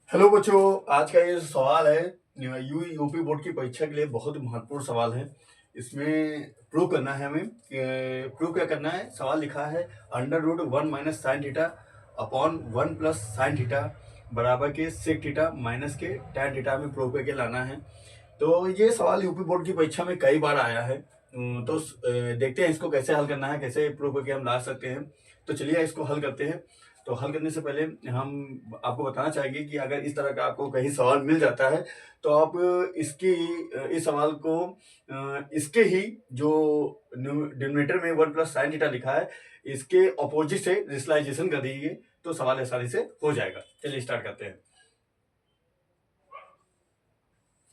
Hello बच्चों, आज का ये सवाल है यूपी बोर्ड की परीक्षा के लिए बहुत महत्वपूर्ण सवाल है। इसमें प्रूव करना है हमें। प्रूव क्या करना है? सवाल लिखा है under root 1 - sin theta upon 1 + sin theta बराबर के sec थीटा माइनस के tan थीटा में प्रूव करके लाना है। तो ये सवाल यूपी बोर्ड की परीक्षा में कई बार आया है। तो देखते हैं इसको कैसे हल करना है, कैसे प्रूव करके हम ला सकते हैं। तो चलिए इसको हल करते हैं। तो हल करने से पहले हम आपको बताना चाहेंगे कि अगर इस तरह का आपको कहीं सवाल मिल जाता है तो आप इसकी इस सवाल को इसके ही जो डिनोमिनेटर में 1 + sin थीटा लिखा है इसके अपोजिट से रेशनलाइजेशन कर दीजिए तो सवाल आसानी से हो जाएगा। चलिए स्टार्ट करते हैं।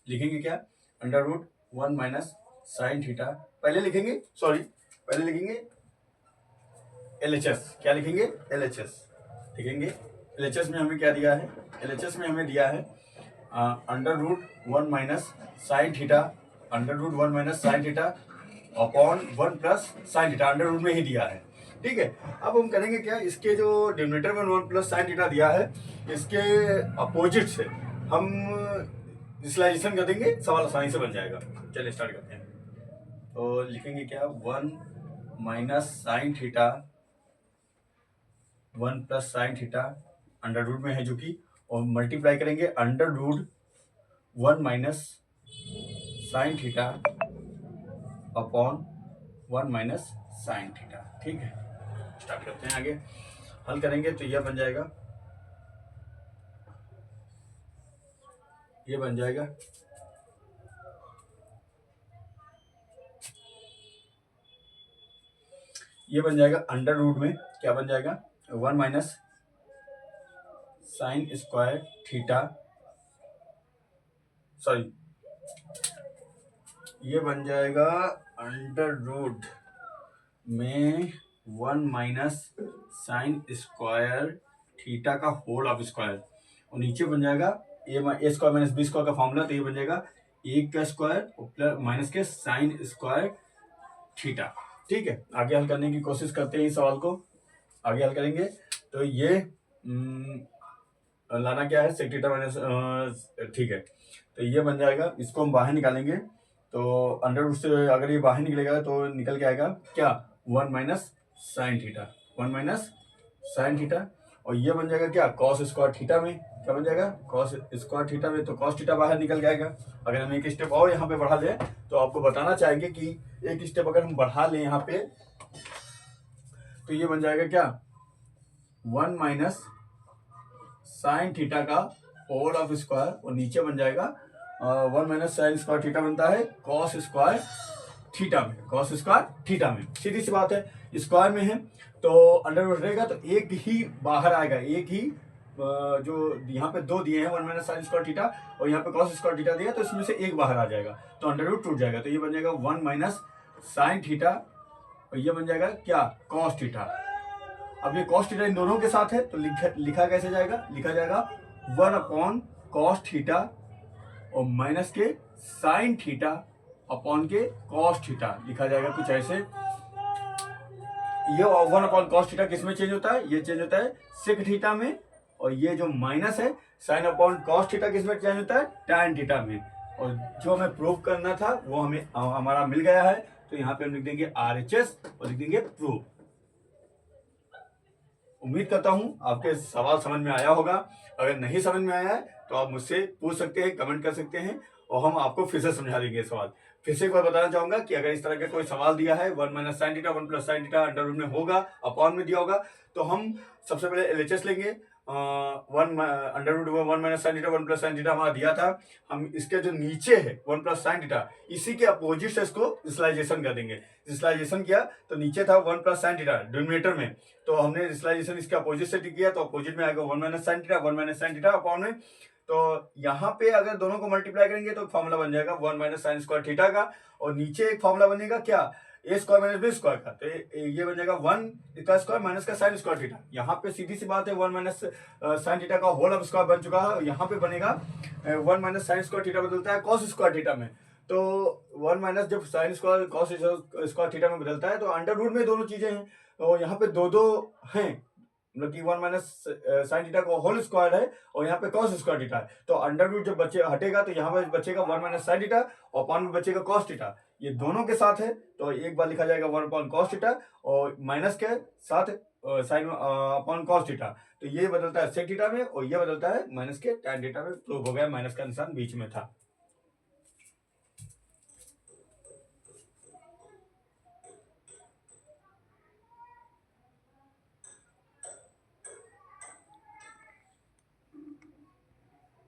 लिखेंगे क्या? अंडर रूट 1 - sin थीटा पहले लिखेंगे, पहले लिखेंगे LHS। क्या लिखेंगे? LHS लिखेंगे। LHS में हमें क्या दिया है? LHS में हमें दिया है under root 1 - sin theta, under root 1 - sin theta upon 1 + sin theta under root में ही दिया है। ठीक है, अब हम करेंगे क्या, इसके जो डिनोमिनेटर में 1 + sin थीटा दिया है इसके अपोजिट से हम विजुलाइजेशन कर देंगे, सवाल आसानी से बन जाएगा। चलिए स्टार्ट करते हैं। तो लिखेंगे क्या? 1 - sin theta 1 + sin theta under root में है जो कि, और मल्टीप्लाई करेंगे under root 1 - sin theta upon 1 - sin theta. ठीक है, स्टार्ट करते हैं आगे। हल करेंगे तो यह बन जाएगा, ये बन जाएगा अंडर रूट में क्या बन जाएगा? 1 - sin²थीटा, सॉरी, ये बन जाएगा अंडर रूट में 1 - sin² थीटा का होल ऑफ स्क्वायर, और नीचे बन जाएगा a² - b² का फॉर्मूला, तो ये बन जाएगा 1² प्लस माइनस के sin²थीटा। ठीक है, आगे हल करने की कोशिश करते हैं इस सवाल को। आगे हल करेंगे तो ये लाना क्या है? sec थीटा माइनस, ठीक है, तो ये बन जाएगा, इसको हम बाहर निकालेंगे तो अंडर रूट से अगर ये बाहर निकलेगा तो निकल के आएगा क्या? 1 - sin थीटा, 1 - sin थीटा, और ये बन जाएगा क्या? cos²थीटा में क्या बन जाएगा? cos²थीटा में, तो cos थीटा बाहर निकल जाएगा। अगर हम एक स्टेप और यहाँ पे बढ़ा लें तो आपको बताना चाहेंगे कि एक स्टेप अगर हम बढ़ा लें यहाँ पे तो ये बन जाएगा क्या? 1 - sin थीटा का होल ऑफ स्क्वायर, और नीचे बन जाएगा 1 - sin²थीटा बनता है cos²थीटा में, cos²थीटा में। सीधी सी बात है, स्क्वायर में है तो अंडर रूट रहेगा तो एक ही बाहर आएगा, एक ही जो यहाँ पे दो दिए हैं 1 - sin²थीटा और यहाँ पे cos²थीटा दिया, तो इसमें से एक बाहर आ जाएगा तो अंडर रूट टूट जाएगा, तो ये बन जाएगा 1 - sin थीटा, और ये बन जाएगा क्या? cos theta. अब ये cos थीटा इन दोनों के साथ है तो लिखा कैसे जाएगा? लिखा जाएगा 1/cos थीटा और माइनस के sin थीटा अपॉन के cos थीटा, लिखा जाएगा कुछ ऐसे। ये 1/cos थीटा किस में चेंज होता है? ये चेंज होता है sec थीटा में, और ये जो माइनस है sin/cos थीटा किस में चेंज होता है? tan थीटा में। और जो हमें प्रूव करना था वो हमें हमारा मिल गया है, तो यहाँ पे हम लिख देंगे RHS और लिख देंगे प्रूव। उम्मीद करता हूं आपके सवाल समझ में आया होगा। अगर नहीं समझ में आया है तो आप मुझसे पूछ सकते हैं, कमेंट कर सकते हैं, और हम आपको फिर से समझा देंगे सवाल। फिर से एक बार बताना चाहूंगा कि अगर इस तरह का कोई सवाल दिया है 1 - sin theta 1 + sin theta under root में होगा, अपॉन में दिया होगा, तो हम सबसे पहले LHS लेंगे। Under root 1 - sin theta 1 + sin theta हमारा दिया था, हम इसके जो नीचे है 1 + sin थीटा इसी के अपोजिट से इसको विजुलाइजेशन कर देंगे। विजुलाइजेशन किया तो नीचे था 1 + sin थीटा डिनोमिनेटर में, तो हमने विजुलाइजेशन इसके अपोजिट से किया तो अपोजिट में आएगा 1 - sin theta 1 - sin theta upon में। तो यहाँ पे अगर दोनों को मल्टीप्लाई करेंगे तो फॉर्मूला बन जाएगा 1 - sin²थीटा का, और नीचे एक फॉर्मूला बनेगा क्या? a² - b² का, तो ये बन जाएगा 1 का स्क्वायर माइनस का sin²थीटा। यहाँ पे सीधी सी बात है 1 - sin थीटा का होल ऑफ स्क्वायर बन चुका है, यहाँ पे बनेगा 1 - sin²थीटा बदलता है cos²थीटा में, तो 1 जब sin² cos² थीटा में बदलता है तो अंडर रूट में दोनों चीजें हैं, तो यहाँ पे दो हैं मतलब कि 1 माइनस साइन थीटा का होल स्क्वायर है और यहाँ पे कॉस स्क्वायर थीटा है, तो अंडर रूट जब बचे हटेगा तो यहाँ पे बचेगा 1 माइनस साइन थीटा और अपॉन में बचेगा कॉस थीटा, ये दोनों के साथ है तो एक बार लिखा जाएगा 1 अपॉन कॉस थीटा और माइनस के साथ साइन अपॉन कॉस थीटा, तो ये बदलता है सेक थीटा में और ये बदलता है माइनस के टैन थीटा में, प्रूव हो गया, माइनस का निशान बीच में था।